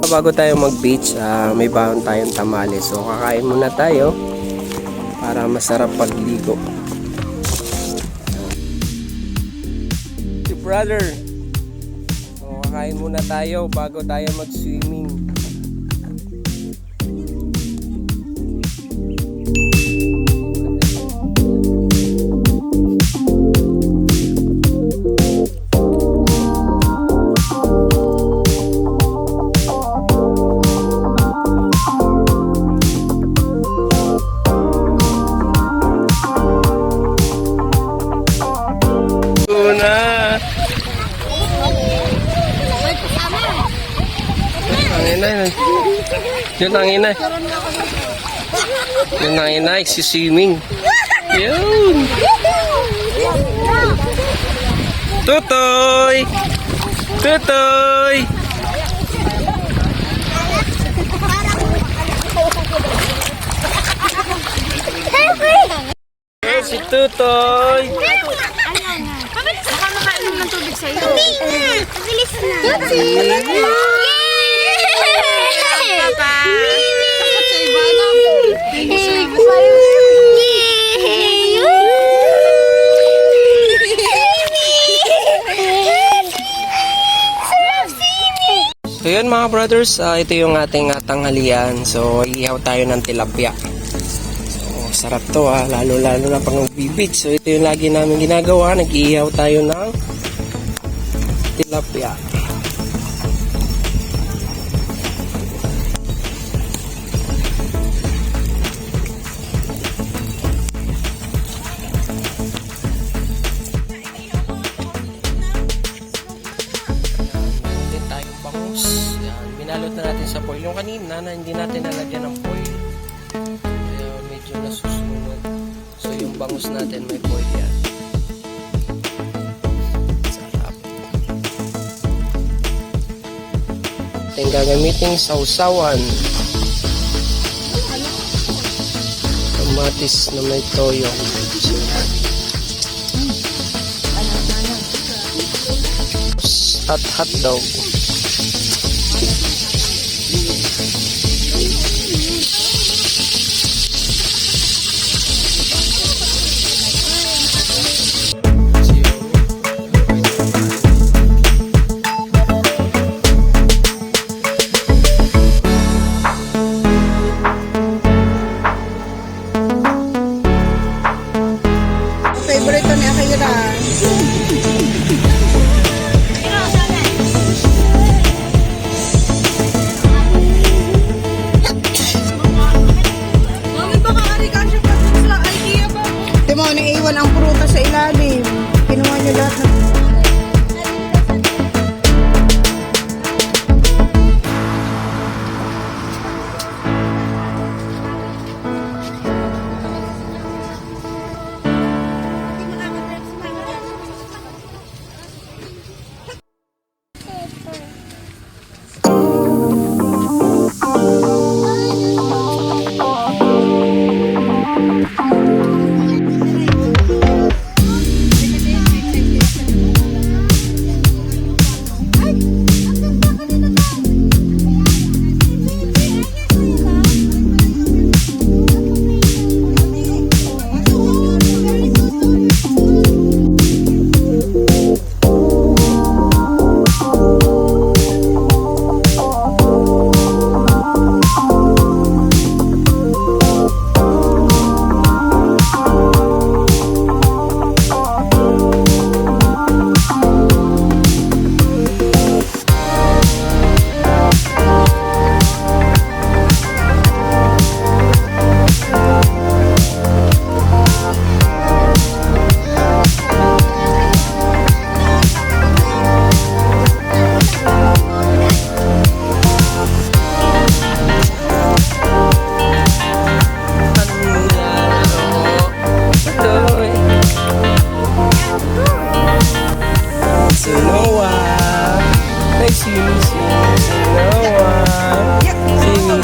Bago tayo mag-beach, may baon tayong tamales. So kakain muna tayo para masarap pagligo. Brother, so kakain muna tayo bago tayo mag-swimming. Yun ang inay. Yun ang inay, si swimming. Yun. Tutoy! Tutoy! Eh, si Tutoy! Baka makainom ng tubig sa'yo. Hindi na! Bilis na! Papa! Takot sa iba na. So yun mga brothers, ito yung ating tanghalian. So ihaw tayo ng tilapia. So sarap to lalo na pang magbibit. So ito yung lagi namin ginagawa, nag-ihaw tayo ng tilapia. Binalot na natin sa foil. Yung kanina na hindi natin nalagyan ng foil. Kaya medyo nasusunod. So yung bangus natin may foil yan. Sarap. Ating gagamiting sausawan. Kamatis na may toyo. At hotdog. Favorito ni Akira. Mami, baka arikasya pa sa IKEA ba? Timo, naiwan ang prutas sa ilalim. Kinuha niyo lahat ng...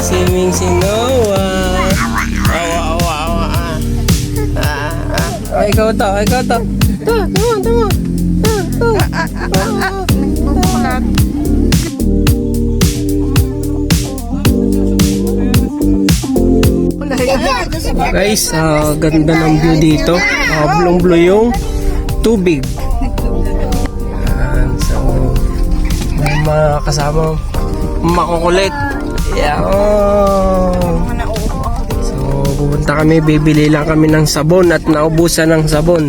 Swimming si Noah. Ikaw to. Tama. Guys, ganda ng view dito. Blue yung tubig. Yan, so may mga kasama makukulit. Yan. So pupunta kami, bibili lang kami ng sabon at naubusan ng sabon.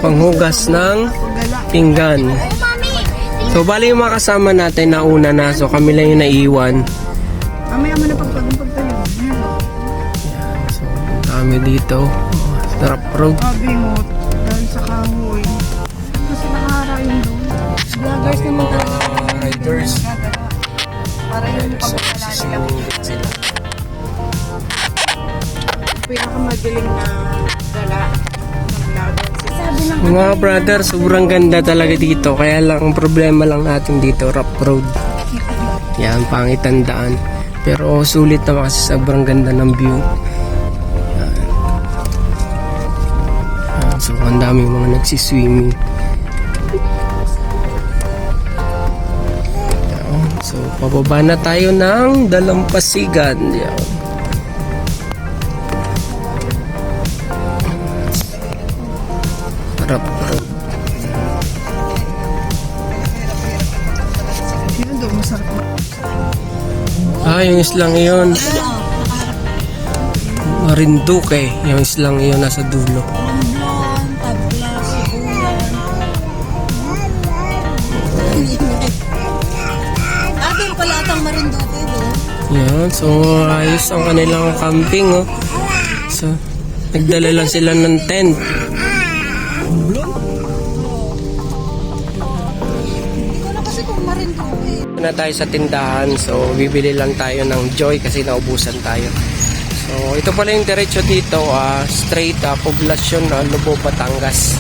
Panghugas ng pinggan. So bali yung mga kasama natin nauna na, so kami lang yung naiwan. Mamaya mo na pagtayo. So punta kami dito. Trap road. Sabi mo, dahil sa kahoy. Kasi nakaharayan doon. Vloggers naman talaga. Riders. Para yung So, pagkakalala. sila. Pinakamagaling na gala ng vlogger. Sabi ng Mga brother, sobrang ganda talaga dito. Kaya lang, ang problema lang natin dito, rough road. Yan, pangit ang daan. Pero sulit naman kasi sobrang ganda ng view. Yan. Yan, so, ang dami mga nagsiswimming. Yan, so, pababa na tayo ng Dalampasigan. Yan. Rough road. yun doon, masarap na. Yung islang iyon. Marinduque. Yung islang iyon nasa dulo. Doon pala atang Marinduque doon. Yan. So, ayos ang kanilang camping. Oh. So, nagdala lang sila ng tent. Kasi kung Marinduque. Na tayo sa tindahan. So, bibili lang tayo ng Joy kasi naubusan tayo. So, ito pala yung diretso dito. Straight poblasyon Lubo, Batangas.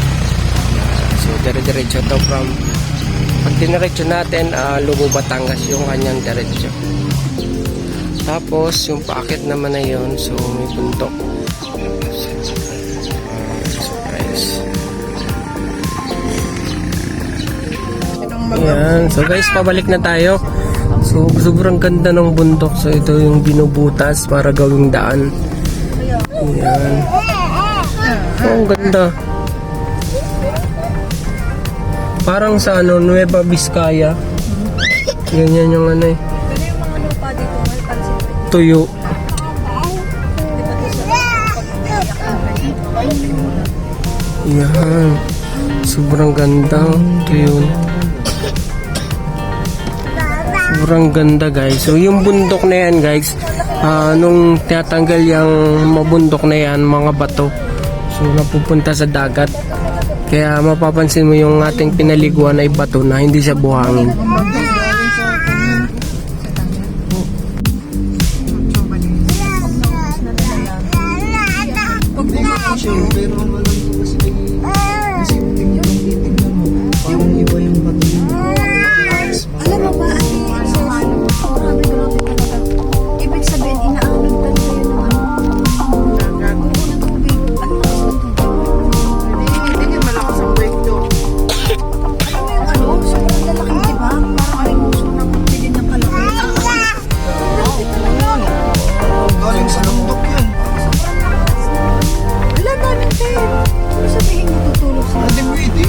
So, dire-diretso to from pag diniretso natin, Lubo, Batangas yung kanyang diretso. Tapos, yung paakit naman na yun. So, may bundok. So, guys. Ayan. So, guys, pabalik na tayo. So, sobrang ganda ng bundok. So, ito yung binubutas para gawing daan. Ayan. Oh, ang ganda. Parang sa Nueva Vizcaya. Ganyan yung ano eh. Pero yung mga lupa dito, may pansin ko. Tuyo. Yan. Sobrang ganda. Tuyo. Sobrang ganda guys. So yung bundok na yan guys, nung tinatanggal yung mabundok na yan, mga bato, so napupunta sa dagat. Kaya mapapansin mo yung ating pinaliguan ay bato na hindi siya buhangin. Alam mo ba, grabe talaga. Ibig sabihin, inaanod talaga yun ng ng tubig. At lakas ng tubig. Hindi niya malakas ang break doon. Alam mo yung sobrang lalaki, di ba? Parang ay muso ng pili ng kalaki. Grabe talaga. Galing sa lundok yun. Wala daming tent. Ano sabihin mo tutulog sila? Hindi pwede.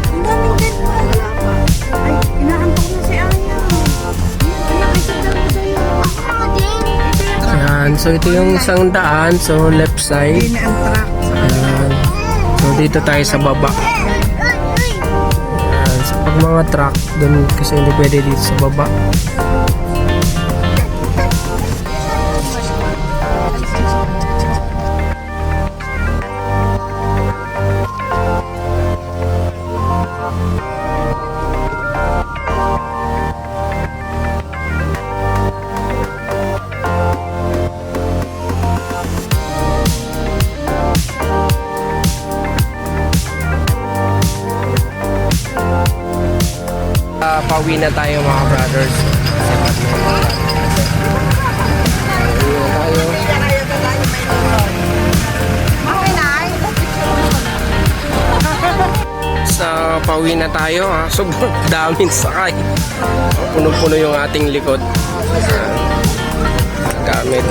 Ang daming tent pala. Ay, inaantok na si Aya. Nakisagdan ko sa'yo. Yan. So ito yung isang daan. So left side. Hindi na ang track. Yan. So dito tayo sa baba. Yan. So pag mga truck, dun kasi hindi pwede dito sa baba. Pauwi na tayo mga brothers. Sapat na mga Sa pauwi na tayo. Sobrang daming sakay. Punong-puno yung ating likod. Gamit.